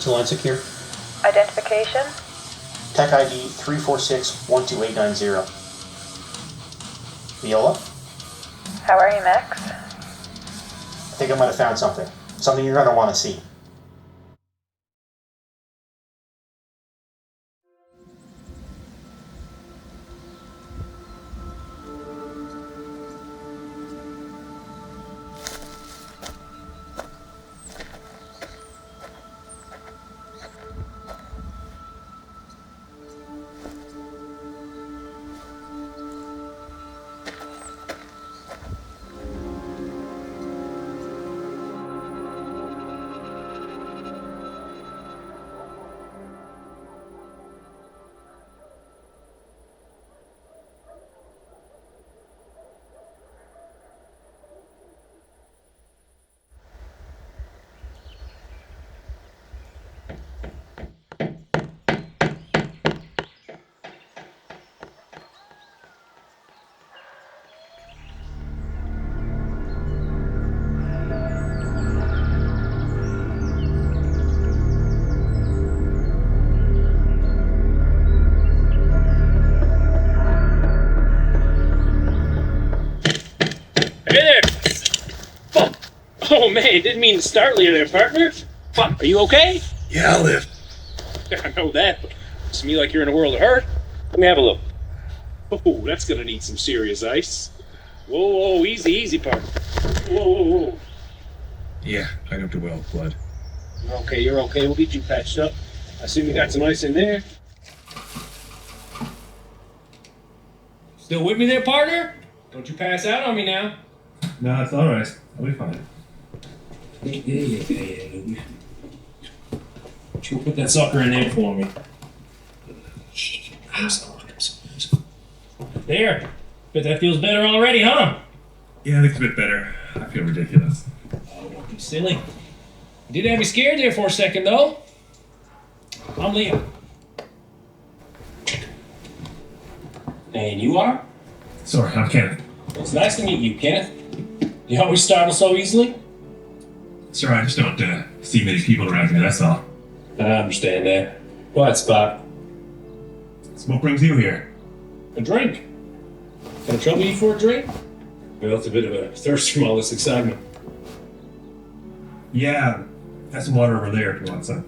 Two-line secure. Identification? Tech ID 346-12890. Viola? How are you, Max? I think I might have found something. Something you're going to want to see. Hey there! Fuck! Oh man, didn't mean to startle you there, partner. Fuck, are you okay? Yeah, I'll live. I know that, but looks to me like you're in a world of hurt. Let me have a look. Oh, that's gonna need some serious ice. Whoa, easy, partner. Whoa. Yeah, I know too well, blood. You're okay. We'll get you patched up. I assume you got some ice in there. Still with me there, partner? Don't you pass out on me now. No, it's alright. I'll be fine. Yeah. You put that sucker in there for me. There. Bet that feels better already, huh? Yeah, I think it's a bit better. I feel ridiculous. Oh, don't be silly. You did have me scared there for a second, though. I'm Liam. And you are? Sorry, I'm Kenneth. It's nice to meet you, Kenneth. You always startle so easily? Sorry, I just don't see many people around here, that's all. I understand that. What spot? So what brings you here? A drink. Can I trouble you for a drink? Well, it's a bit of a thirst from all this excitement. Yeah, have some water over there if you want some.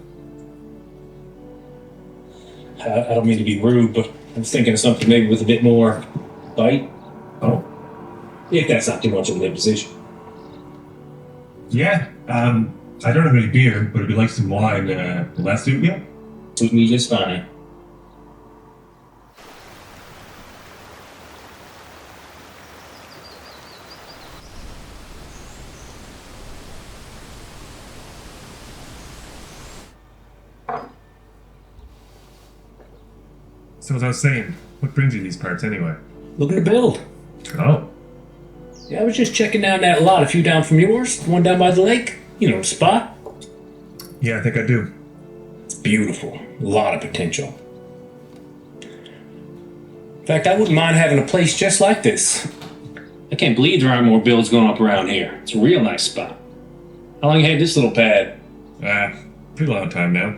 I don't mean to be rude, but I'm thinking of something maybe with a bit more bite. Oh? If that's not too much of an imposition. Yeah, I don't have any beer, but if you'd like some wine, will that suit you? Suit me just fine. So as I was saying, what brings you these parts anyway? Looking to build. Oh. Yeah, I was just checking down that lot a few down from yours. The one down by the lake. You know the spot. Yeah, I think I do. It's beautiful. A lot of potential. In fact, I wouldn't mind having a place just like this. I can't believe there aren't more builds going up around here. It's a real nice spot. How long you had this little pad? Pretty long time now.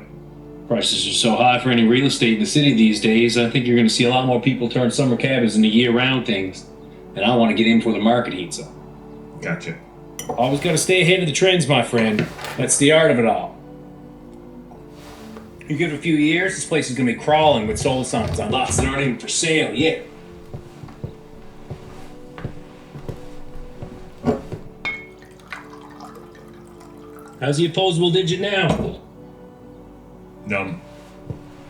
Prices are so high for any real estate in the city these days, I think you're going to see a lot more people turn summer cabins into year-round things. And I want to get in before the market heats up. Gotcha. Always got to stay ahead of the trends, my friend. That's the art of it all. You give it a few years, this place is going to be crawling with solar signs on lots that aren't even for sale yet. How's the opposable digit now? Numb.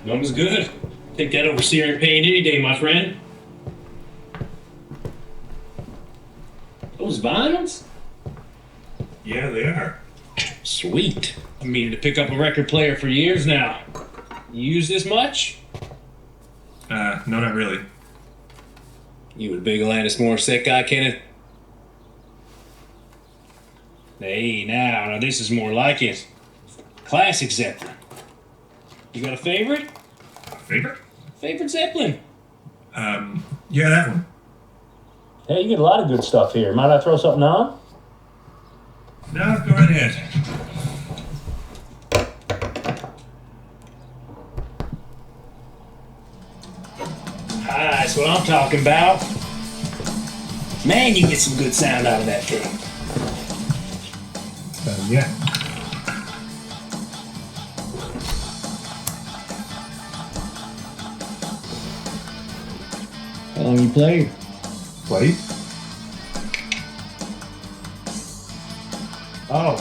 Numb's good. Take that over searing pain any day, my friend. Those vinyls? Yeah, they are. Sweet. I've been meaning to pick up a record player for years now. You use this much? No, not really. You a big Alanis Morissette guy, Kenneth? Hey, now this is more like it. Classic Zeppelin. You got a favorite? Favorite? Favorite Zeppelin? Yeah, that one. Hey, you get a lot of good stuff here. Might I throw something on? No, go right ahead. That's what I'm talking about. Man, you get some good sound out of that thing. Yeah. How long you played? Played? Oh,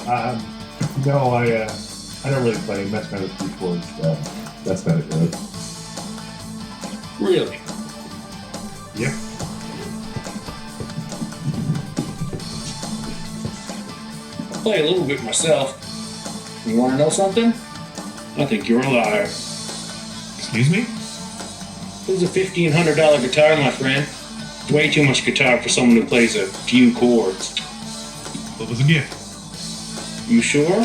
no, I don't really play. Mess around with keyboards. That's about it, really. Really? Yeah. I play a little bit myself. You want to know something? I think you're a liar. Excuse me? This is a $1,500 guitar, my friend. It's way too much guitar for someone who plays a few chords. What was a gift? You sure?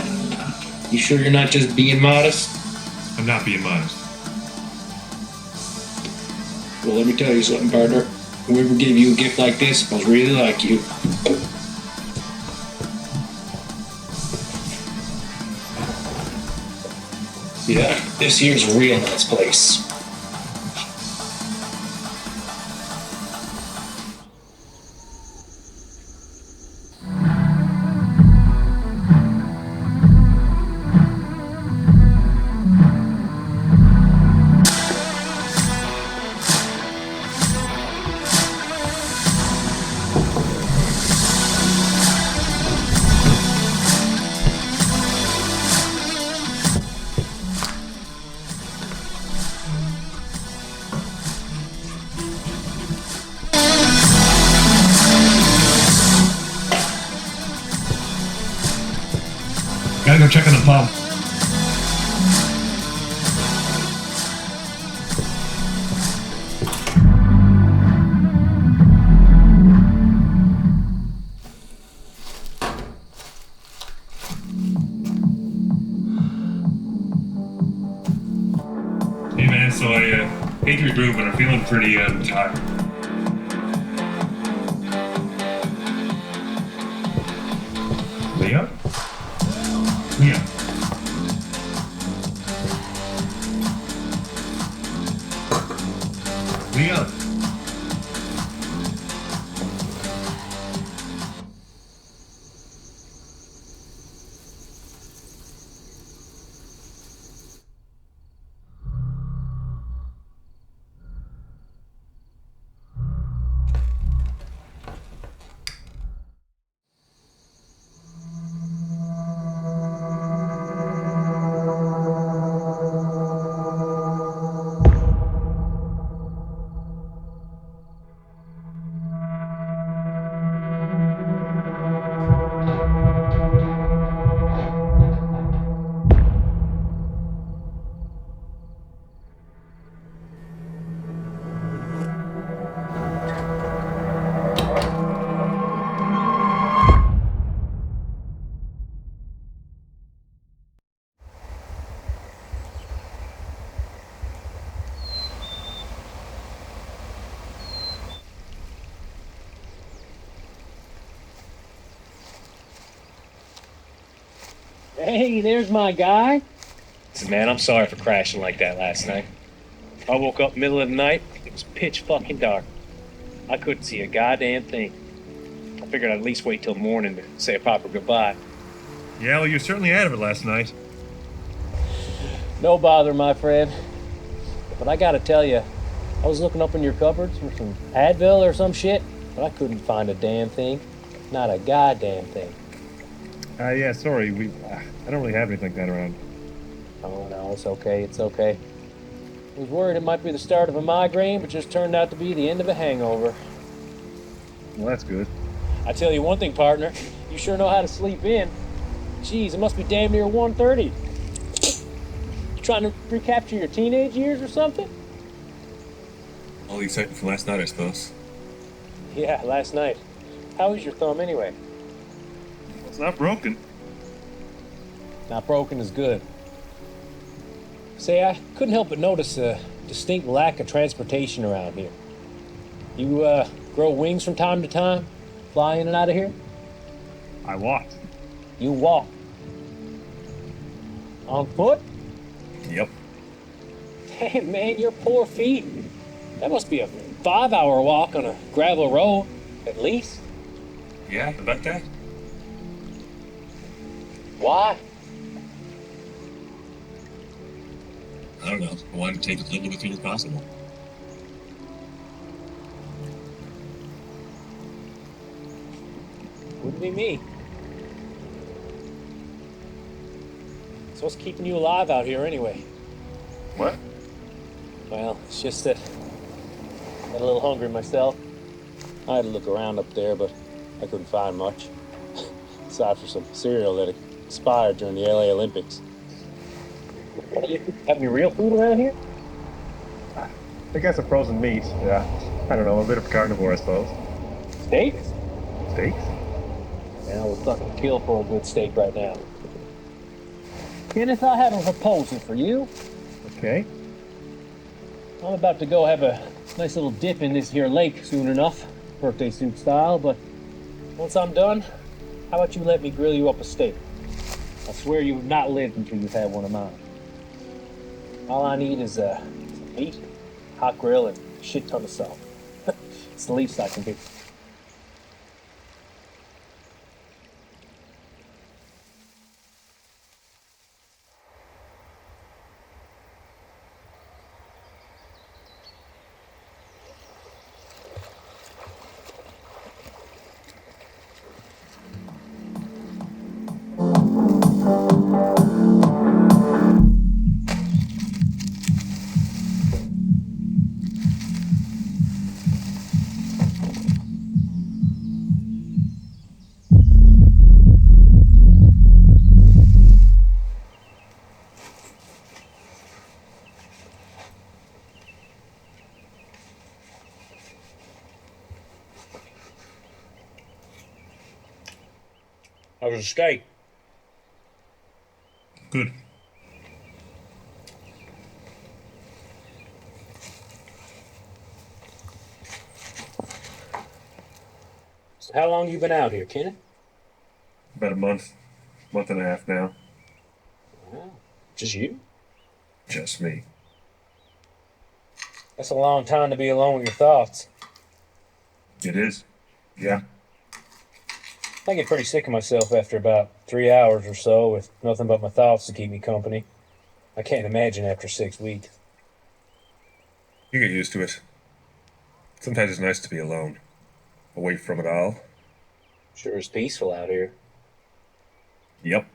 You sure you're not just being modest? I'm not being modest. Well, let me tell you something, partner. Whoever gave you a gift like this must really like you. Yeah, this here's a real nice place. Gotta go check on the pump. Hey man, so I hate to be rude, but I'm feeling pretty tired. Leah? Leah. Leah. Hey, there's my guy. Listen, man, I'm sorry for crashing like that last night. I woke up middle of the night. It was pitch fucking dark. I couldn't see a goddamn thing. I figured I'd at least wait till morning to say a proper goodbye. Yeah, well, you were certainly out of it last night. No bother, my friend. But I gotta tell you, I was looking up in your cupboards for some Advil or some shit, but I couldn't find a damn thing. Not a goddamn thing. Yeah, sorry. I don't really have anything like that around. Oh, no, it's okay, it's okay. I was worried it might be the start of a migraine, but just turned out to be the end of a hangover. Well, that's good. I tell you one thing, partner, you sure know how to sleep in. Jeez, it must be damn near 1:30. You trying to recapture your teenage years or something? All the excitement from last night, I suppose. Yeah, last night. How is your thumb anyway? It's not broken. Not broken is good. Say, I couldn't help but notice a distinct lack of transportation around here. You, grow wings from time to time? Fly in and out of here? I walked. You walk. On foot? Yep. Damn, man, your poor feet. That must be a 5-hour walk on a gravel road, at least. Yeah, about that. Why? I don't know. I wanted to take as little with you as possible. Wouldn't be me. So what's keeping you alive out here anyway? What? Well, it's just that I got a little hungry myself. I had to look around up there, but I couldn't find much. Aside for some cereal that expired during the LA Olympics. You have any real food around here? I guess a frozen meat. Yeah. I don't know. A bit of carnivore, I suppose. Steaks? Steaks? Yeah, we'll fucking kill for a good steak right now. Kenneth, I have a proposal for you. Okay. I'm about to go have a nice little dip in this here lake soon enough, birthday suit style, but once I'm done, how about you let me grill you up a steak? I swear you have not lived until you've had one of mine. All I need is some meat, hot grill, and a shit ton of salt. It's the least I can do. How was the steak? Good. So how long you been out here, Kenneth? About a month. Month and a half now. Wow. Just you? Just me. That's a long time to be alone with your thoughts. It is. Yeah. I get pretty sick of myself after about 3 hours or so with nothing but my thoughts to keep me company. I can't imagine after 6 weeks. You get used to it. Sometimes it's nice to be alone. Away from it all. Sure is peaceful out here. Yep.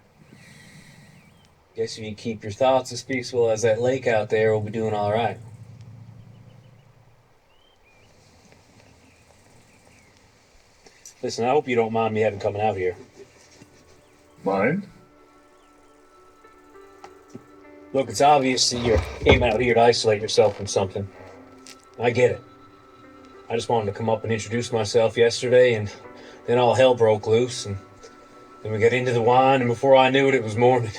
Guess if you keep your thoughts as peaceful as that lake out there, we'll be doing all right. Listen, I hope you don't mind me having coming out here. Mind? Look, it's obvious that you came out here to isolate yourself from something. I get it. I just wanted to come up and introduce myself yesterday, and then all hell broke loose, and then we got into the wine, and before I knew it, it was morning.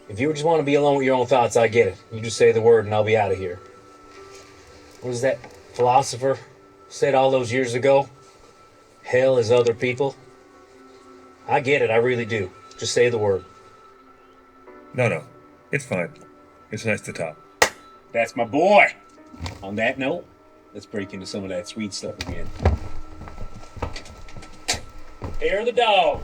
If you just want to be alone with your own thoughts, I get it. You just say the word, and I'll be out of here. What was that philosopher said all those years ago? Hell is other people. I get it, I really do. Just say the word. No. It's fine. It's nice to talk. That's my boy. On that note, let's break into some of that sweet stuff again. Hair the dog.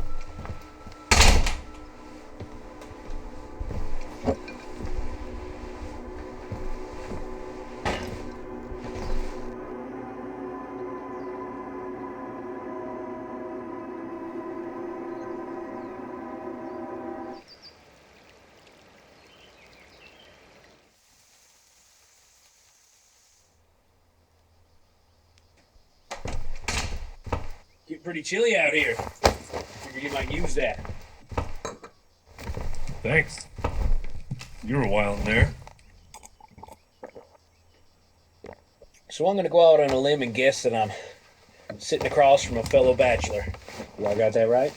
Getting pretty chilly out here. Figured you might use that. Thanks. You were a while in there. So I'm gonna go out on a limb and guess that I'm sitting across from a fellow bachelor. Do I got that right?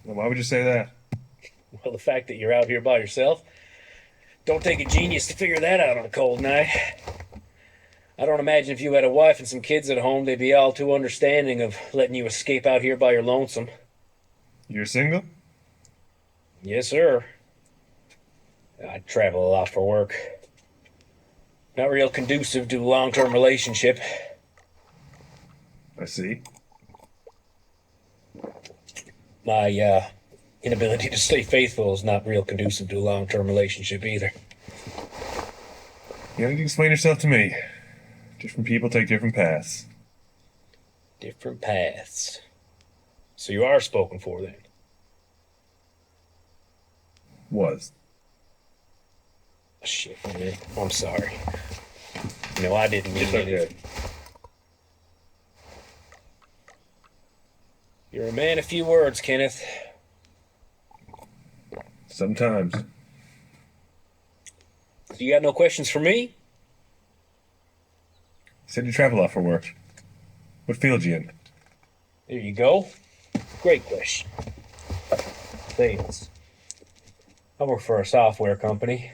Well, why would you say that? Well, the fact that you're out here by yourself, don't take a genius to figure that out on a cold night. I don't imagine if you had a wife and some kids at home, they'd be all too understanding of letting you escape out here by your lonesome. You're single? Yes, sir. I travel a lot for work. Not real conducive to a long-term relationship. I see. My inability to stay faithful is not real conducive to a long-term relationship either. You don't need to explain yourself to me. Different people take different paths. Different paths. So you are spoken for then? Was. Shit, man. I'm sorry. No, I didn't mean It's okay. it. You're a man of few words, Kenneth. Sometimes. You got no questions for me? You said you travel a lot for work. What field you in? There you go. Great question. Sales. I work for a software company.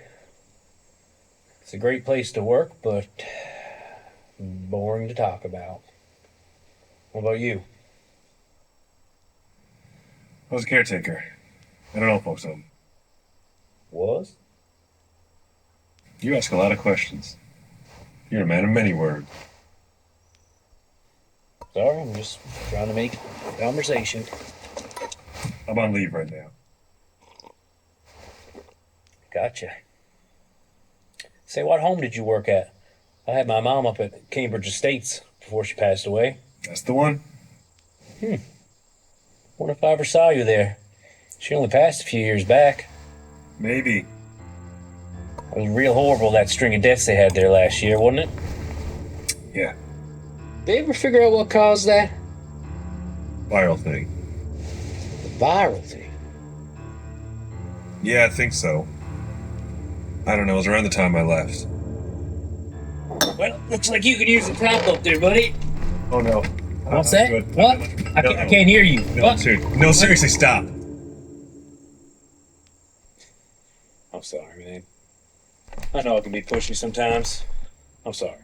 It's a great place to work, but boring to talk about. What about you? I was a caretaker. I don't know folks home. Was? You ask a lot of questions. You're a man of many words. Sorry, I'm just trying to make conversation. I'm on leave right now. Gotcha. Say, what home did you work at? I had my mom up at Cambridge Estates before she passed away. That's the one? Wonder if I ever saw you there. She only passed a few years back. Maybe. It was real horrible, that string of deaths they had there last year, wasn't it? Yeah. They ever figure out what caused that? Viral thing. The viral thing. Yeah, I think so. I don't know. It was around the time I left. Well, looks like you could use a top up there, buddy. Oh, no. What's that? Good. What? I No. can't hear you. No, What? no, seriously, stop. I'm sorry, man. I know I can be pushy sometimes. I'm sorry.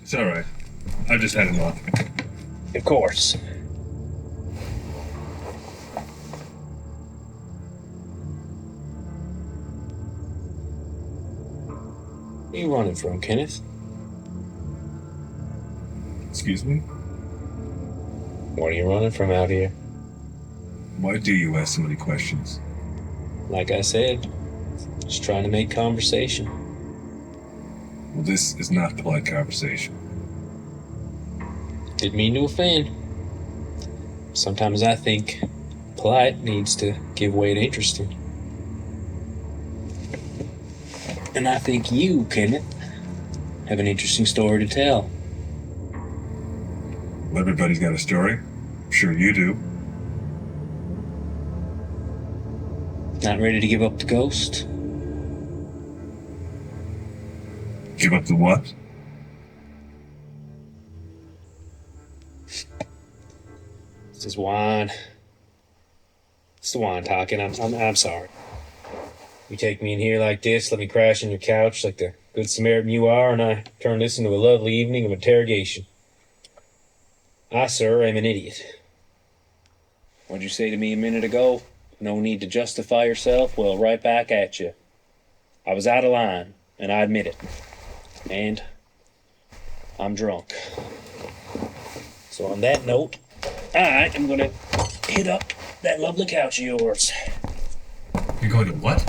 It's all right. I've just had enough. Of course. Where you running from, Kenneth? Excuse me? What are you running from out here? Why do you ask so many questions? Like I said, just trying to make conversation. Well, this is not polite conversation. Didn't mean to offend. Sometimes I think polite needs to give way to interesting. And I think you, Kenneth, have an interesting story to tell. Well, everybody's got a story. I'm sure you do. Not ready to give up the ghost? Give up the what? It's just wine. It's the wine talking. I'm sorry. You take me in here like this, let me crash on your couch like the good Samaritan you are, and I turn this into a lovely evening of interrogation. I, sir, am an idiot. What'd you say to me a minute ago? No need to justify yourself? Well, right back at you. I was out of line, and I admit it. And I'm drunk. So on that note, I am gonna hit up that lovely couch of yours. You're going to what?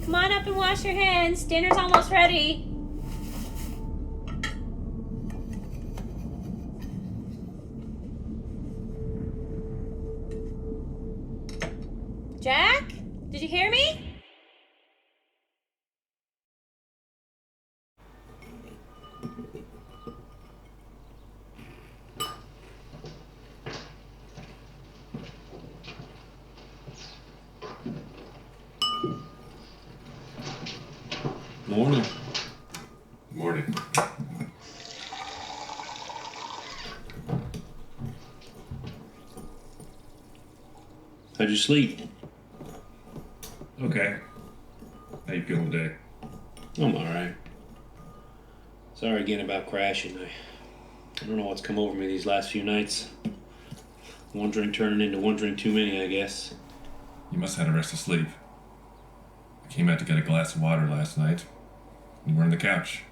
come on up and wash your hands. Dinner's almost ready. Jack? Did you hear me? Morning. Morning. How'd you sleep? Okay. How you feeling today? I'm alright. Sorry again about crashing. I don't know what's come over me these last few nights. One drink turning into one drink too many, I guess. You must have had a rest of sleep. I came out to get a glass of water last night. You were on the couch.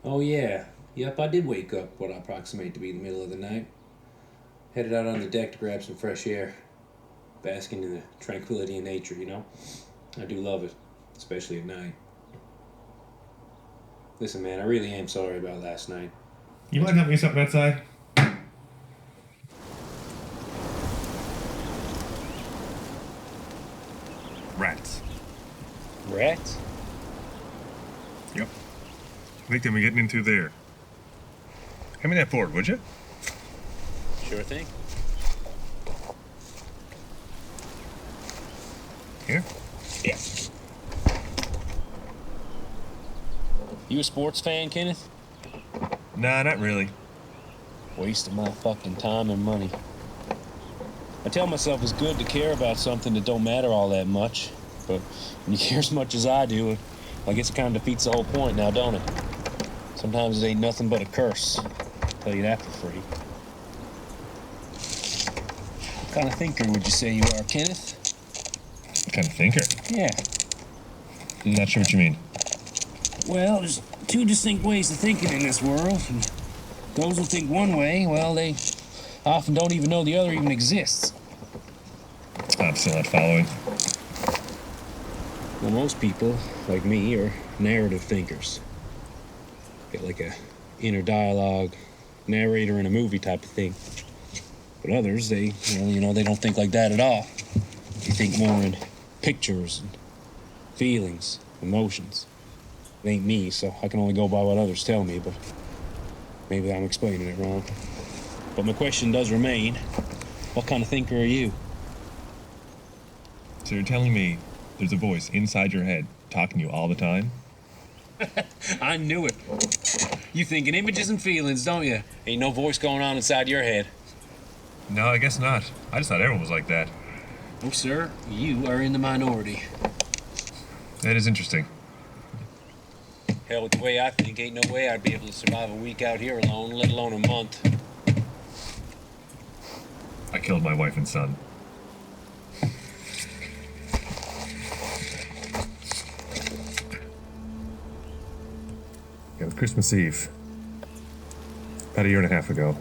Oh yeah. Yep, I did wake up what I approximate to be the middle of the night. Headed out on the deck to grab some fresh air. Basking in the tranquility of nature, you know? I do love it, especially at night. Listen, man, I really am sorry about last night. You mind helping me something outside? Rats. Rats? Yep. I think we're getting into there. Hand me that board, would you? Sure thing. Here? Yeah. You a sports fan, Kenneth? Nah, not really. Waste of my fucking time and money. I tell myself it's good to care about something that don't matter all that much, but when you care as much as I do, I guess it kind of defeats the whole point now, don't it? Sometimes it ain't nothing but a curse. I'll tell you that for free. What kind of thinker would you say you are, Kenneth? What kind of thinker? Yeah. I'm not sure what you mean. Well, there's two distinct ways of thinking in this world. And those who think one way, well, they often don't even know the other even exists. I'm still not following. Well, most people, like me, are narrative thinkers. Get like a inner dialogue, narrator in a movie type of thing. But others, they don't think like that at all. They think more in pictures and feelings, emotions. It ain't me, so I can only go by what others tell me, but maybe I'm explaining it wrong. But my question does remain, what kind of thinker are you? So you're telling me there's a voice inside your head talking to you all the time? I knew it. You think in images and feelings, don't you? Ain't no voice going on inside your head. No, I guess not. I just thought everyone was like that. Oh, sir, you are in the minority. That is interesting. Hell, with the way I think, ain't no way I'd be able to survive a week out here alone, let alone a month. I killed my wife and son. It was Christmas Eve. About a year and a half ago.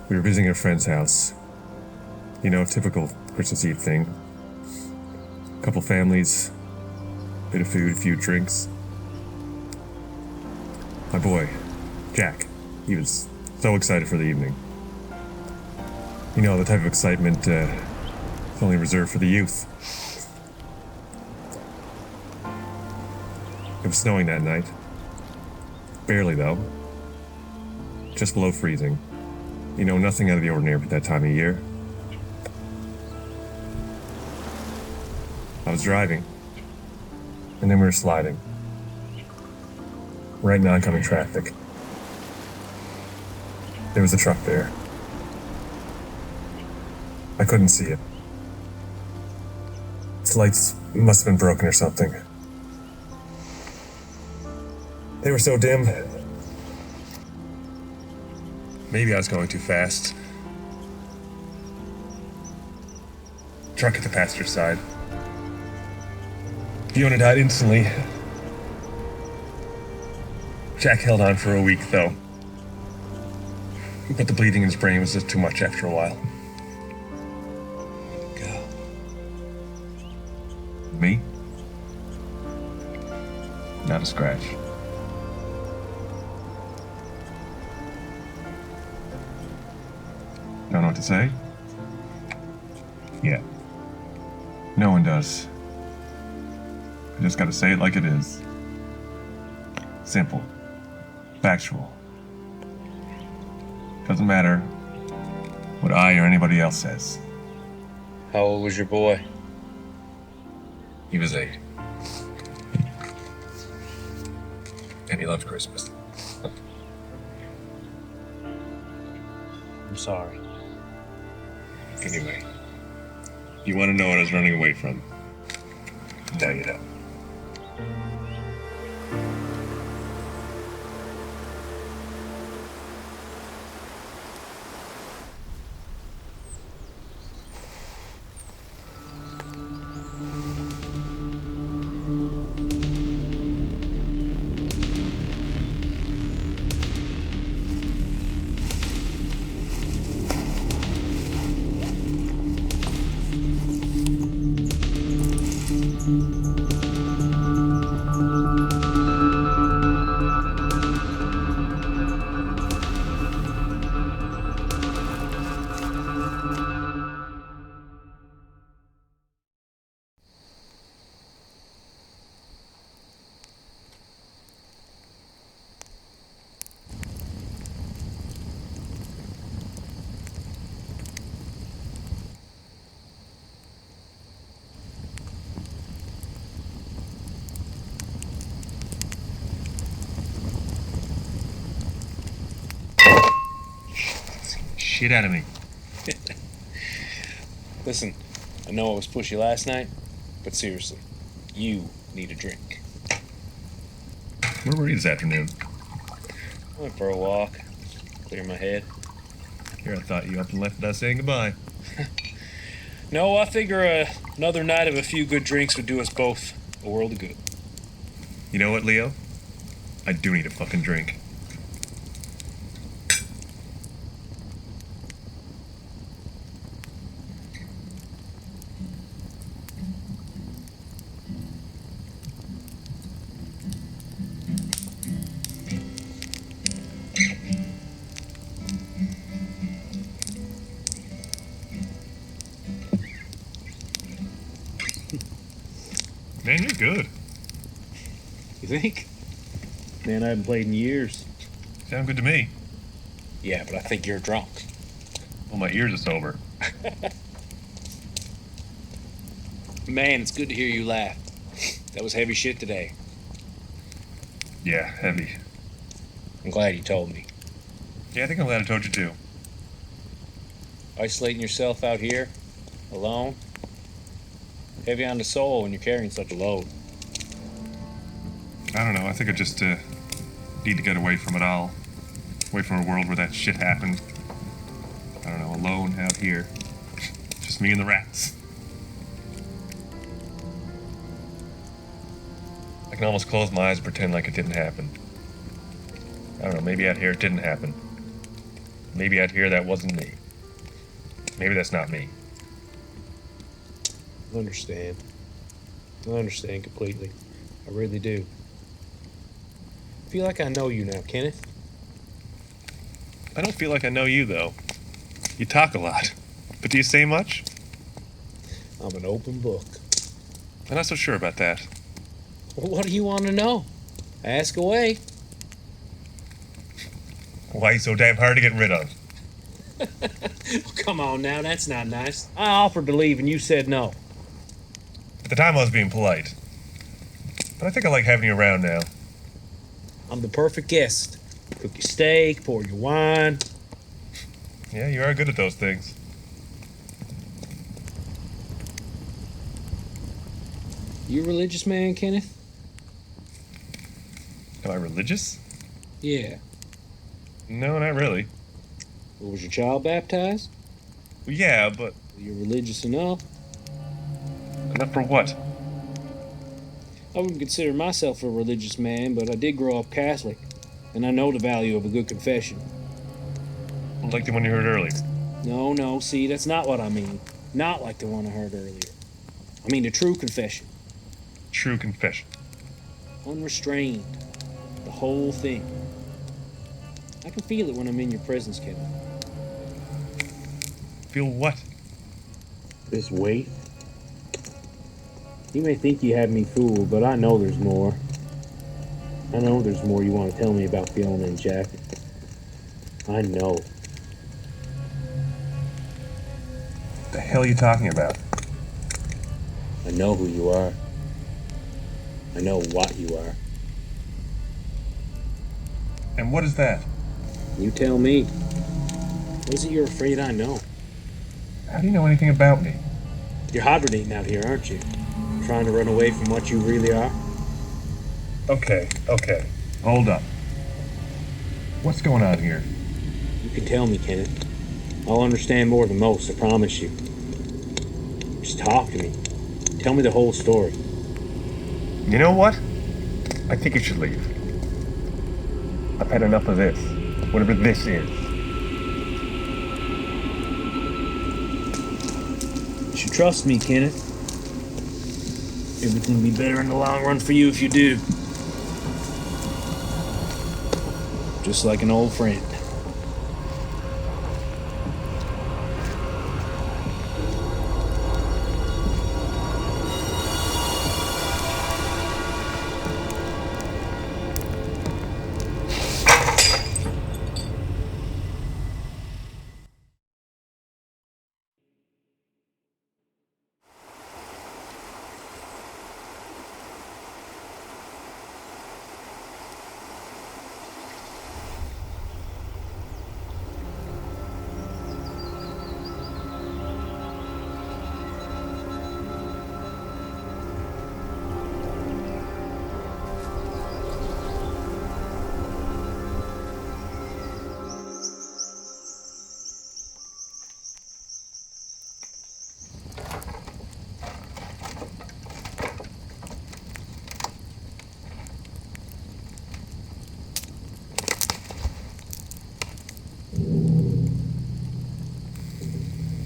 We were visiting a friend's house. You know, typical Christmas Eve thing. Couple families, bit of food, a few drinks. My boy, Jack, he was so excited for the evening. You know, the type of excitement is only reserved for the youth. It was snowing that night. Barely, though. Just below freezing. You know, nothing out of the ordinary at that time of year. I was driving, and then we were sliding. Right in oncoming traffic. There was a truck there. I couldn't see it. Its lights must have been broken or something. They were so dim. Maybe I was going too fast. Truck at the passenger side. Fiona died instantly. Jack held on for a week, though. But the bleeding in his brain was just too much after a while. God. Me? Not a scratch. Don't know what to say? Yeah. No one does. I just gotta say it like it is. Simple. Factual. Doesn't matter what I or anybody else says. How old was your boy? He was 8. And he loved Christmas. I'm sorry. Anyway, you want to know what I was running away from? Now you know. Shit out of me. Listen, I know I was pushy last night, but seriously, you need a drink. Where were you this afternoon? I went for a walk, clear my head. Here, I thought you up and left without saying goodbye. No, I figure another night of a few good drinks would do us both a world of good. You know what, Leo? I do need a fucking drink. Man, you're good. You think? Man, I haven't played in years. Sound good to me. Yeah, but I think you're drunk. Well, my ears are sober. Man, it's good to hear you laugh. That was heavy shit today. Yeah, heavy. I'm glad you told me. Yeah, I think I'm glad I told you too. Isolating yourself out here, alone, heavy on the soul when you're carrying such a load. I don't know, I think I just need to get away from it all. Away from a world where that shit happened. I don't know, alone out here. Just me and the rats. I can almost close my eyes and pretend like it didn't happen. I don't know, maybe out here it didn't happen. Maybe out here that wasn't me. Maybe that's not me. I understand. I understand completely. I really do. I feel like I know you now, Kenneth. I don't feel like I know you, though. You talk a lot. But do you say much? I'm an open book. I'm not so sure about that. Well, what do you want to know? Ask away. Why are you so damn hard to get rid of? Come on now, that's not nice. I offered to leave and you said no. At the time I was being polite. But I think I like having you around now. I'm the perfect guest. Cook your steak, pour your wine. Yeah, you are good at those things. You a religious man, Kenneth? Am I religious? Yeah. No, not really. Well, was your child baptized? Well, yeah, but You're religious enough. enough for what? I wouldn't consider myself a religious man, but I did grow up Catholic, and I know the value of a good confession. Like the one you heard earlier. No, see, that's not what I mean. Not like the one I heard earlier. I mean the true confession. True confession. Unrestrained. The whole thing. I can feel it when I'm in your presence, Kenneth. Feel what? This weight? You may think you had me fooled, but I know there's more. I know there's more you want to tell me about feeling in, Jack. I know. What the hell are you talking about? I know who you are. I know what you are. And what is that? You tell me. What is it you're afraid I know? How do you know anything about me? You're hibernating out here, aren't you? Trying to run away from what you really are? Okay. Hold up. What's going on here? You can tell me, Kenneth. I'll understand more than most, I promise you. Just talk to me. Tell me the whole story. You know what? I think you should leave. I've had enough of this. Whatever this is. You should trust me, Kenneth. Everything will be better in the long run for you if you do. Just like an old friend.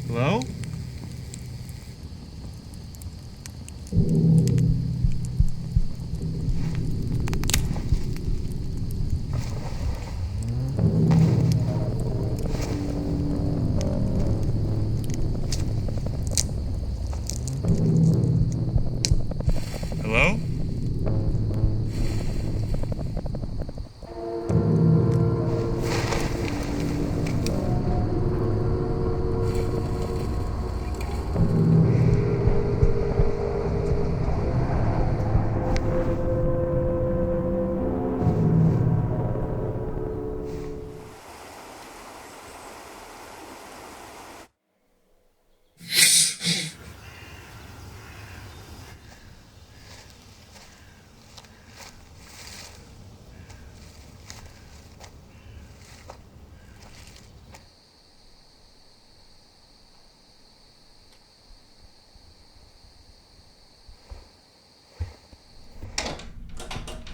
Hello? Hello?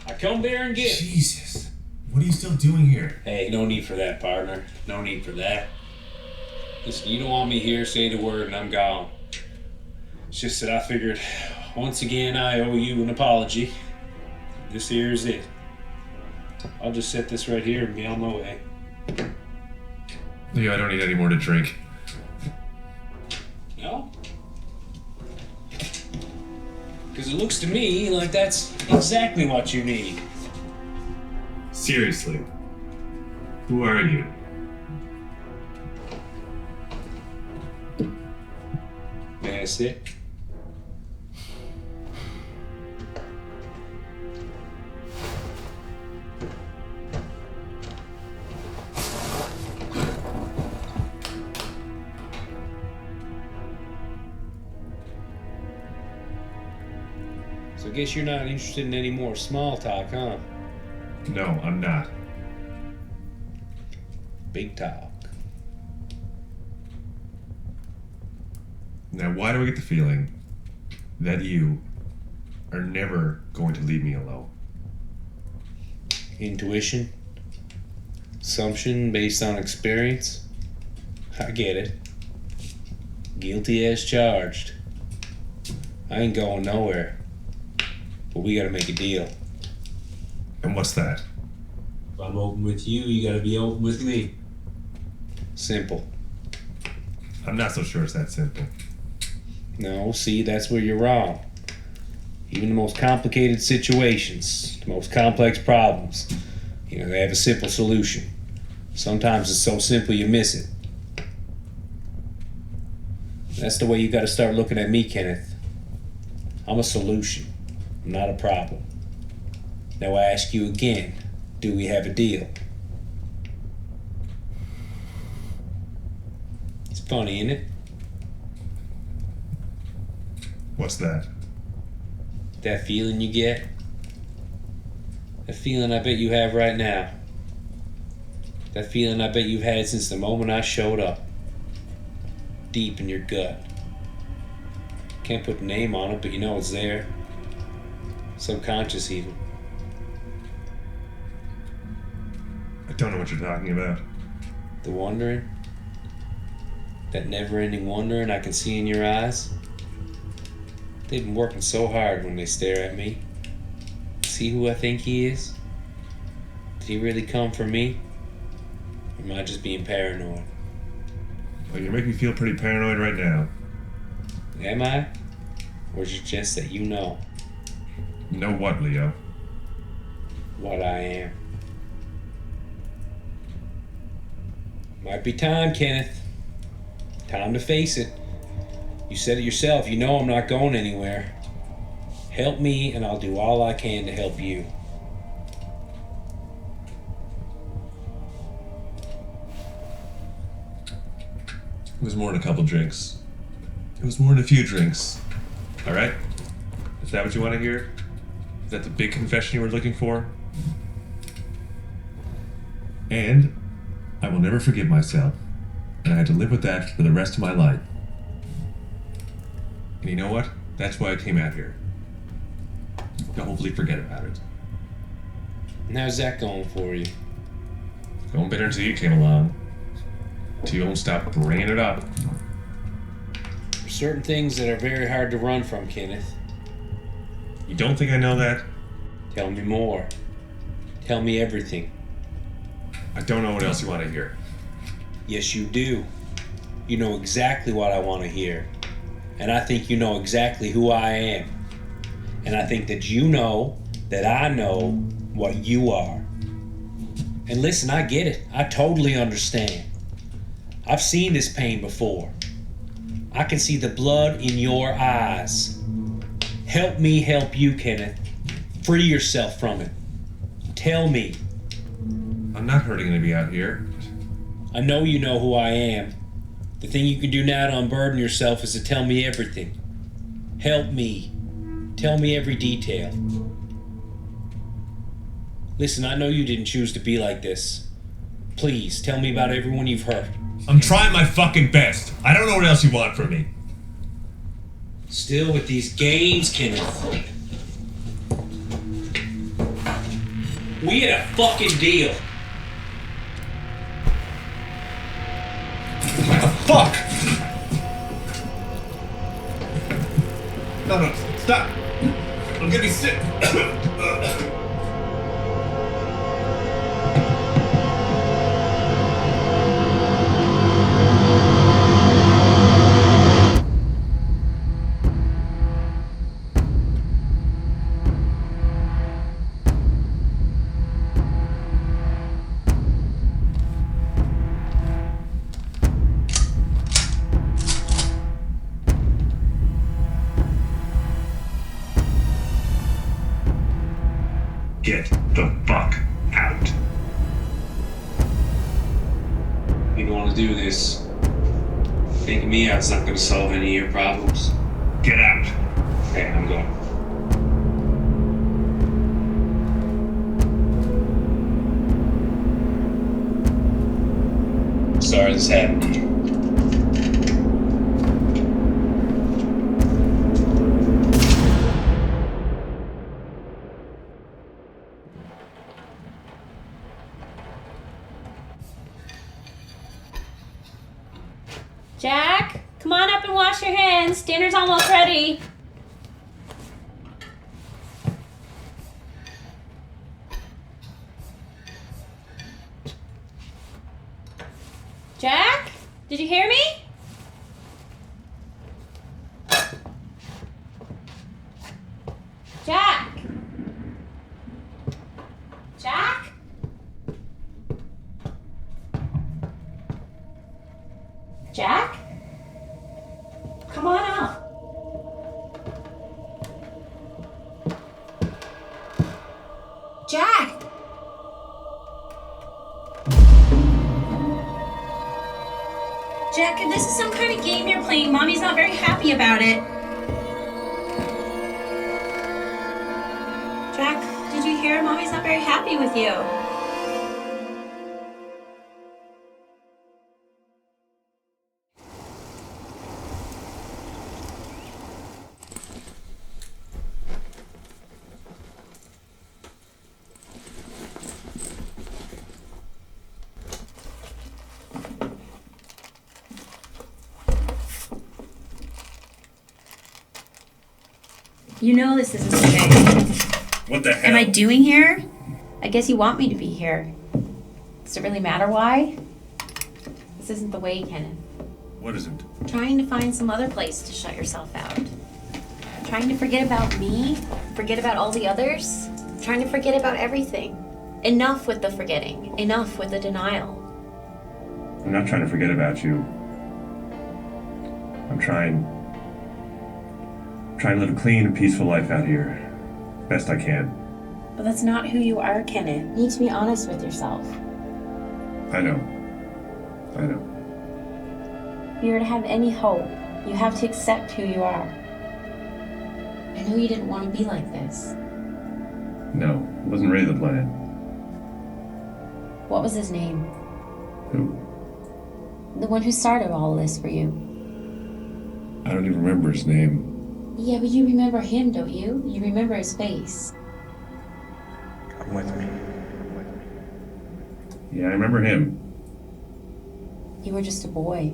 I come there and get. Jesus. What are you still doing here? Hey, no need for that, partner. No need for that. Listen, you don't want me here, say the word, and I'm gone. It's just that I figured, once again, I owe you an apology. This here is it. I'll just set this right here and be on my way. Yeah, I don't need any more to drink. No? Because it looks to me like that's exactly what you need. Seriously. Who are you? May I sit? So I guess you're not interested in any more small talk, huh? No, I'm not. Big talk. Now, why do I get the feeling that you are never going to leave me alone? Intuition? Assumption based on experience? I get it. Guilty as charged. I ain't going nowhere. But we gotta make a deal. And what's that? If I'm open with you, you gotta be open with me. Simple. I'm not so sure it's that simple. No, see, that's where you're wrong. Even the most complicated situations, the most complex problems, they have a simple solution. Sometimes it's so simple you miss it. That's the way you gotta start looking at me, Kenneth. I'm a solution. I'm not a problem. Now I ask you again, do we have a deal? It's funny, isn't it? What's that? That feeling you get? That feeling I bet you have right now. That feeling I bet you've had since the moment I showed up. Deep in your gut. Can't put a name on it, but you know it's there. Subconscious even. I don't know what you're talking about. The wondering? That never-ending wondering I can see in your eyes? They've been working so hard when they stare at me. See who I think he is? Did he really come for me? Or am I just being paranoid? Well, you're making me feel pretty paranoid right now. Am I? Or is it just that you know Know what, Leo? what I am? Might be time, Kenneth. Time to face it. You said it yourself. You know I'm not going anywhere. Help me and I'll do all I can to help you. It was more than a couple drinks. It was more than a few drinks. Alright? Is that what you want to hear? Is that the big confession you were looking for? And I will never forgive myself. And I had to live with that for the rest of my life. And you know what? That's why I came out here. To hopefully forget about it. And how's that going for you? Going better until you came along. Till you don't stop bringing it up. There's certain things that are very hard to run from, Kenneth. You don't think I know that? Tell me more. Tell me everything. I don't know what else you want to hear. Yes, you do. You know exactly what I want to hear. And I think you know exactly who I am. And I think that you know that I know what you are. And listen, I get it. I totally understand. I've seen this pain before. I can see the blood in your eyes. Help me help you, Kenneth. Free yourself from it. Tell me. I'm not hurting anybody out here. I know you know who I am. The thing you can do now to unburden yourself is to tell me everything. Help me. Tell me every detail. Listen, I know you didn't choose to be like this. Please, tell me about everyone you've hurt. I'm trying my fucking best. I don't know what else you want from me. Still with these games, Kenneth. We had a fucking deal. Fuck! No, stop! I'm gonna be sick. Get the fuck out. You don't want to do this. Taking me out's not going to solve any of your problems. Get out. Okay, I'm going. Sorry this happened. Jack, come on up and wash your hands. Dinner's almost ready. Jack? Did you hear me? Jack? Jack? Jack? Come on up. Jack! Jack, if this is some kind of game you're playing, Mommy's not very happy about it. Jack, did you hear? Mommy's not very happy with you. You know this isn't okay. What the hell? Am I doing here? I guess you want me to be here. Does it really matter why? This isn't the way, Kenneth. What isn't? Trying to find some other place to shut yourself out. Trying to forget about me, forget about all the others. Trying to forget about everything. Enough with the forgetting. Enough with the denial. I'm not trying to forget about you. I'm trying to live a clean and peaceful life out here. Best I can. But that's not who you are, Kenneth. You need to be honest with yourself. I know. If you were to have any hope, you have to accept who you are. I know you didn't want to be like this. No, it wasn't really the plan. What was his name? Who? The one who started all of this for you. I don't even remember his name. Yeah, but you remember him, don't you? You remember his face. Come with me. Yeah, I remember him. You were just a boy.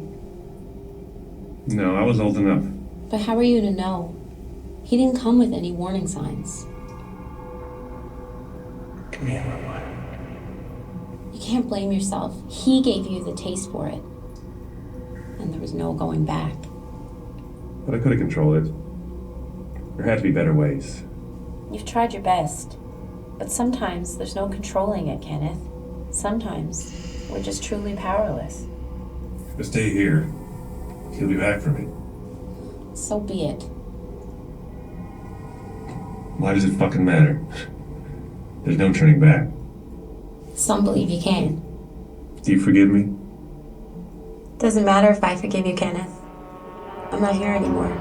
No, I was old enough. But how are you to know? He didn't come with any warning signs. Come here, my boy. You can't blame yourself. He gave you the taste for it. And there was no going back. But I could have controlled it. There had to be better ways. You've tried your best. But sometimes there's no controlling it, Kenneth. Sometimes we're just truly powerless. If I stay here, he'll be back for me. So be it. Why does it fucking matter? There's no turning back. Some believe you can. Do you forgive me? Doesn't matter if I forgive you, Kenneth. I'm not here anymore.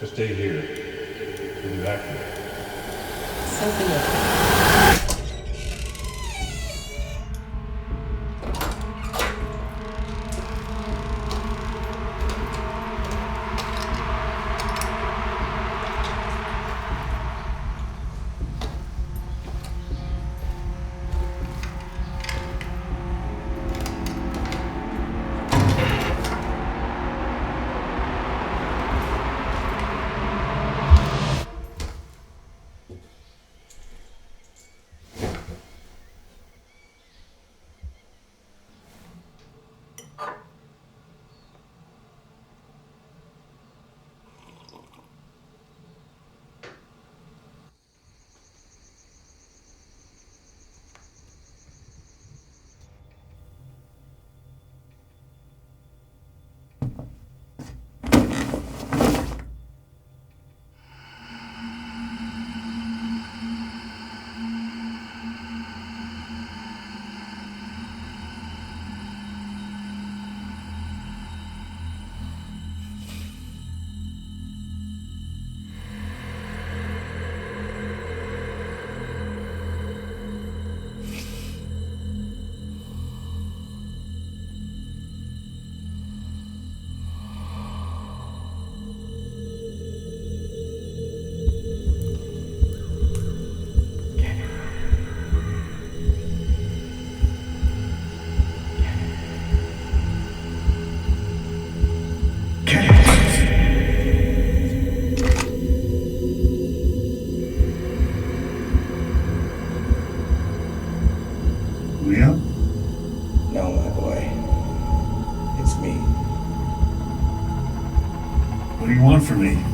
Just stay here. He'll be back for me. So be it. Leo? No, my boy. It's me. What do you want from me?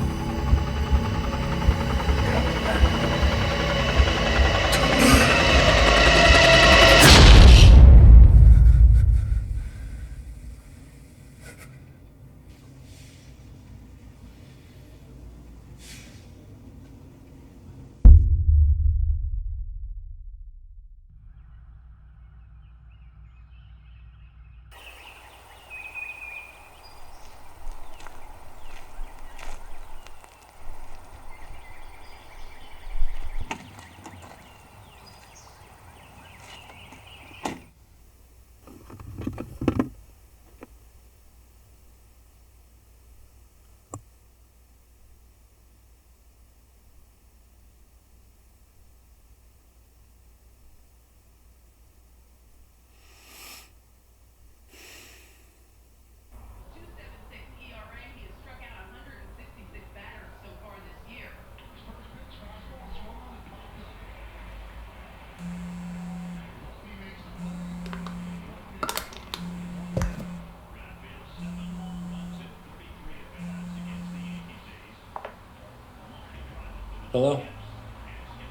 Hello?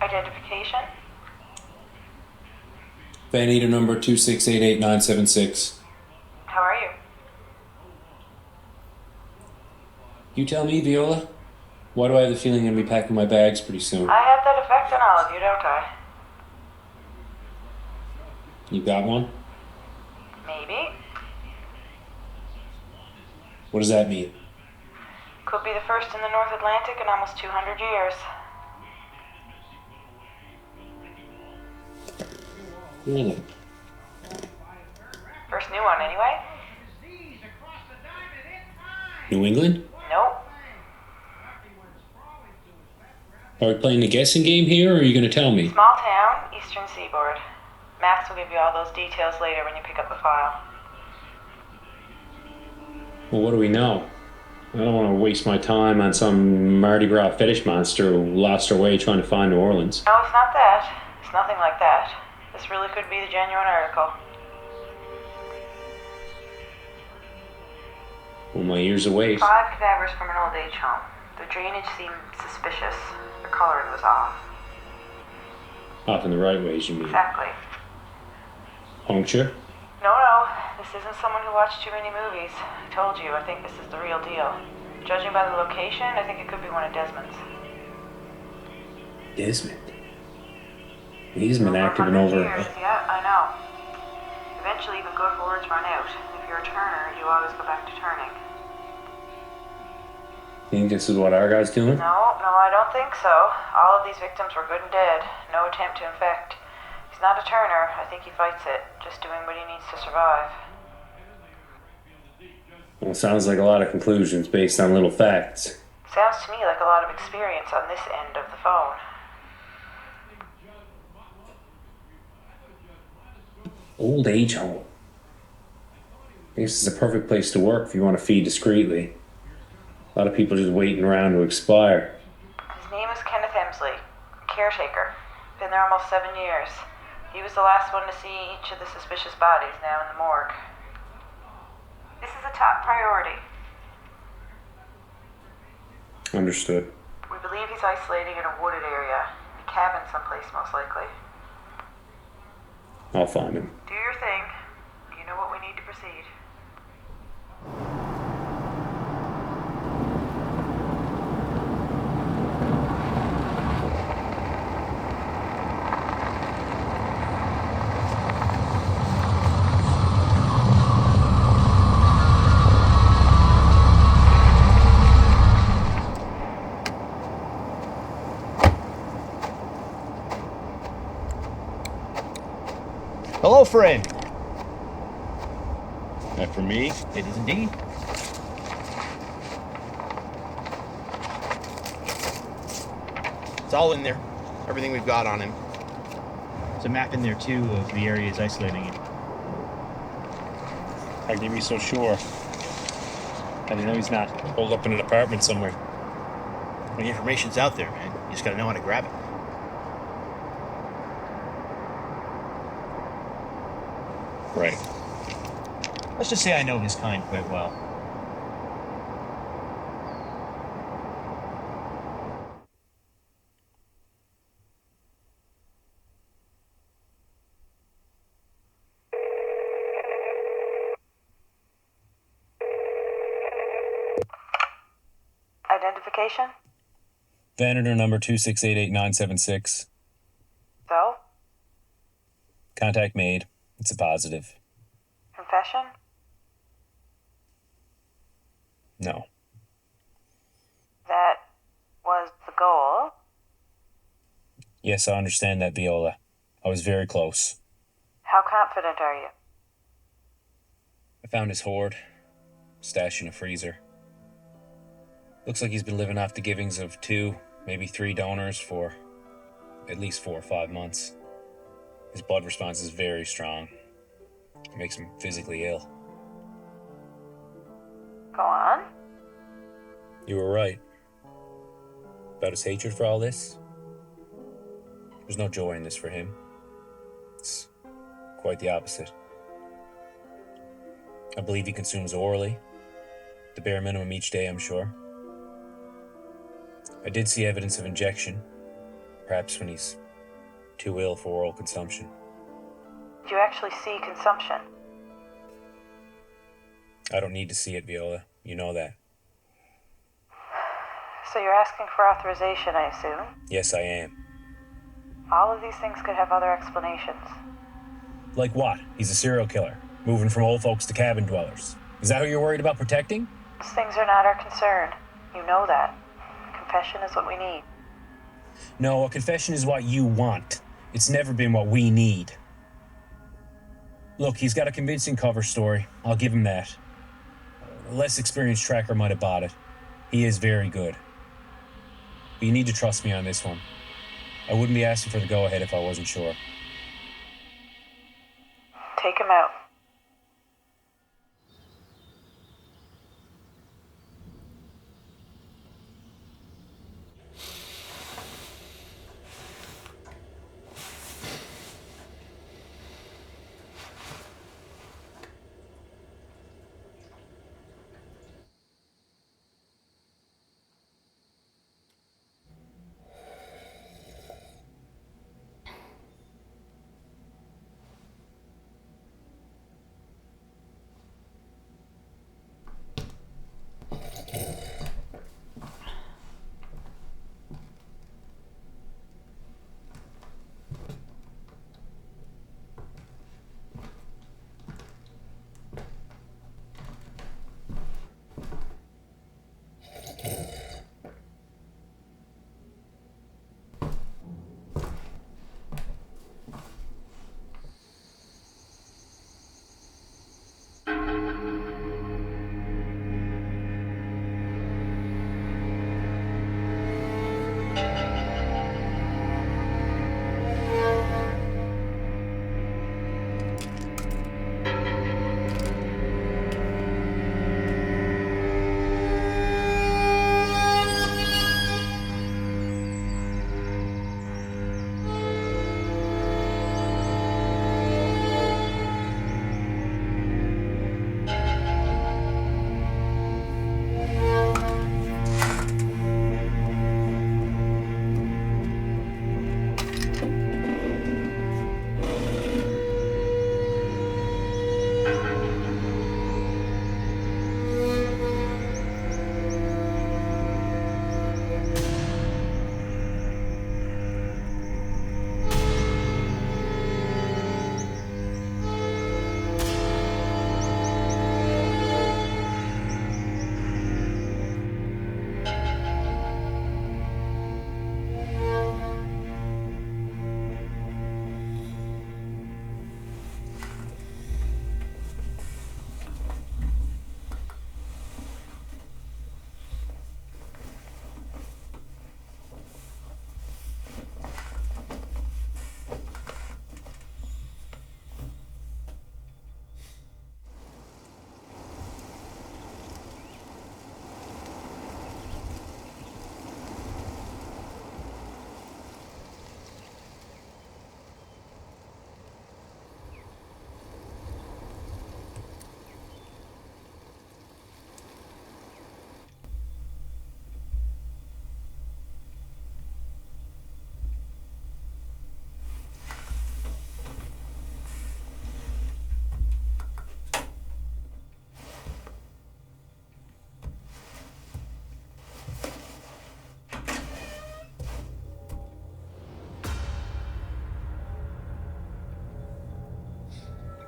Identification? Van Eater number 2688976. How are you? You tell me, Viola. Why do I have the feeling I'm gonna be packing my bags pretty soon? I have that effect on all of you, don't I? You got one? Maybe. What does that mean? Could be the first in the North Atlantic in almost 200 years. Really? First new one, anyway? New England? Nope. Are we playing the guessing game here, or are you gonna tell me? Small town, eastern seaboard. Max will give you all those details later when you pick up the file. Well, what do we know? I don't want to waste my time on some Mardi Gras fetish monster who lost her way trying to find New Orleans. No, it's not that. It's nothing like that. This really could be the genuine article. Well, my ears are awake. 5 cadavers from an old age home. The drainage seemed suspicious. The coloring was off. Off in the right ways, you mean? Exactly. Puncture? No. This isn't someone who watched too many movies. I told you, I think this is the real deal. Judging by the location, I think it could be one of Desmond's. Desmond? He's been Over active in 100 over... years, yeah, I know. Eventually, the good words run out. If you're a turner, you always go back to turning. Think this is what our guy's doing? No, I don't think so. All of these victims were good and dead. No attempt to infect. He's not a turner. I think he fights it, just doing what he needs to survive. Well, sounds like a lot of conclusions based on little facts. Sounds to me like a lot of experience on this end of the phone. Old age home. I guess it's a perfect place to work if you want to feed discreetly. A lot of people just waiting around to expire. His name is Kenneth Emsley, caretaker. Been there almost 7 years. He was the last one to see each of the suspicious bodies now in the morgue. This is a top priority. Understood. We believe he's isolating in a wooded area. A cabin someplace, most likely. I'll find him. Do your thing. You know what we need to proceed. Hello, friend. That for me? It is indeed. It's all in there. Everything we've got on him. There's a map in there, too, of the area he's isolating in. How can you be so sure? How do you know he's not holed up in an apartment somewhere? The information's out there, man. You just gotta know how to grab it. Right. Let's just say I know his kind quite well. Identification? Venator number 2688976. So? Contact made. It's a positive. Confession? No. That was the goal. Yes, I understand that, Viola. I was very close. How confident are you? I found his hoard, stashed in a freezer. Looks like he's been living off the givings of 2, maybe 3 donors for at least 4 or 5 months. His blood response is very strong. It makes him physically ill. Go on. You were right. About his hatred for all this? There's no joy in this for him. It's quite the opposite. I believe he consumes orally. The bare minimum each day, I'm sure. I did see evidence of injection. Perhaps when he's too ill for oral consumption. Do you actually see consumption? I don't need to see it, Viola. You know that. So you're asking for authorization, I assume? Yes, I am. All of these things could have other explanations. Like what? He's a serial killer, moving from old folks to cabin dwellers. Is that who you're worried about protecting? Those things are not our concern. You know that. Confession is what we need. No, a confession is what you want. It's never been what we need. Look, he's got a convincing cover story. I'll give him that. A less experienced tracker might have bought it. He is very good. But you need to trust me on this one. I wouldn't be asking for the go-ahead if I wasn't sure. Take him out.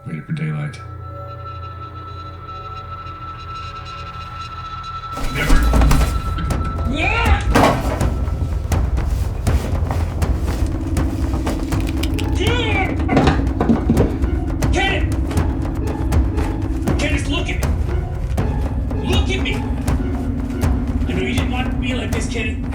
Waited for daylight. Kenneth! Kenneth, look at me! Look at me! I know you didn't want to be like this, Kenneth.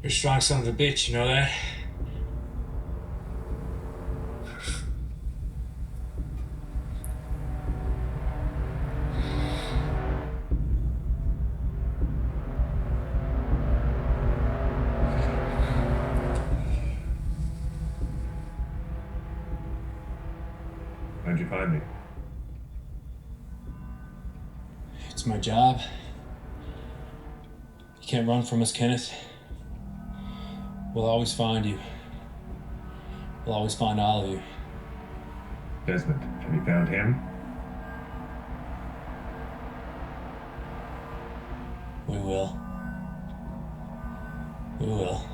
You're a strong son of a bitch, you know that? How'd you find me? It's my job. You can't run from us, Kenneth. We'll always find you. We'll always find all of you. Desmond, have you found him? We will. We will.